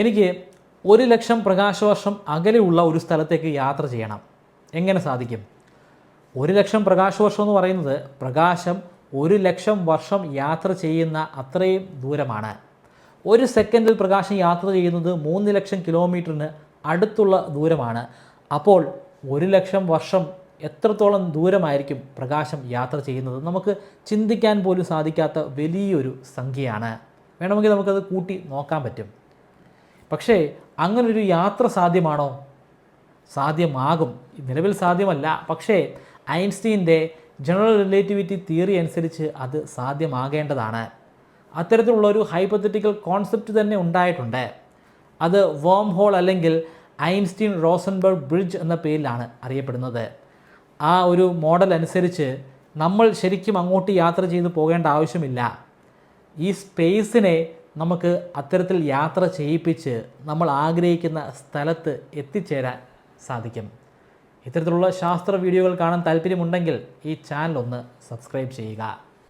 എനിക്ക് 1,00,000 പ്രകാശവർഷം അകലെയുള്ള ഒരു സ്ഥലത്തേക്ക് യാത്ര ചെയ്യണം. എങ്ങനെ സാധിക്കും? 1,00,000 പ്രകാശവർഷം എന്ന് പറയുന്നത് പ്രകാശം 1,00,000 വർഷം യാത്ര ചെയ്യുന്ന അത്രയും ദൂരമാണ്. ഒരു സെക്കൻഡിൽ പ്രകാശം യാത്ര ചെയ്യുന്നത് 3,00,000 കിലോമീറ്ററിന് അടുത്തുള്ള ദൂരമാണ്. അപ്പോൾ 1,00,000 വർഷം എത്രത്തോളം ദൂരമായിരിക്കും പ്രകാശം യാത്ര ചെയ്യുന്നത്? നമുക്ക് ചിന്തിക്കാൻ പോലും സാധിക്കാത്ത വലിയൊരു സംഖ്യയാണ്. വേണമെങ്കിൽ നമുക്കത് കൂട്ടി നോക്കാൻ പറ്റും. പക്ഷേ അങ്ങനൊരു യാത്ര സാധ്യമാണോ? സാധ്യമാകും. നിലവിൽ സാധ്യമല്ല, പക്ഷേ ഐൻസ്റ്റീൻ്റെ ജനറൽ റിലേറ്റിവിറ്റി തിയറി അനുസരിച്ച് അത് സാധ്യമാകേണ്ടതാണ്. അത്തരത്തിലുള്ളൊരു ഹൈപ്പത്തറ്റിക്കൽ കോൺസെപ്റ്റ് തന്നെ ഉണ്ടായിട്ടുണ്ട്. അത് വേം ഹോൾ അല്ലെങ്കിൽ ഐൻസ്റ്റീൻ റോസൻബർഗ് ബ്രിഡ്ജ് എന്ന പേരിലാണ് അറിയപ്പെടുന്നത്. ആ ഒരു മോഡൽ അനുസരിച്ച് നമ്മൾ ശരിക്കും അങ്ങോട്ട് യാത്ര ചെയ്ത് പോകേണ്ട ആവശ്യമില്ല. ഈ സ്പേസിനെ നമുക്ക് അത്തരത്തിൽ യാത്ര ചെയ്യിപ്പിച്ച് നമ്മൾ ആഗ്രഹിക്കുന്ന സ്ഥലത്ത് എത്തിച്ചേരാൻ സാധിക്കും. ഇത്തരത്തിലുള്ള ശാസ്ത്ര വീഡിയോകൾ കാണാൻ താല്പര്യമുണ്ടെങ്കിൽ ഈ ചാനൽ ഒന്ന് സബ്സ്ക്രൈബ് ചെയ്യുക.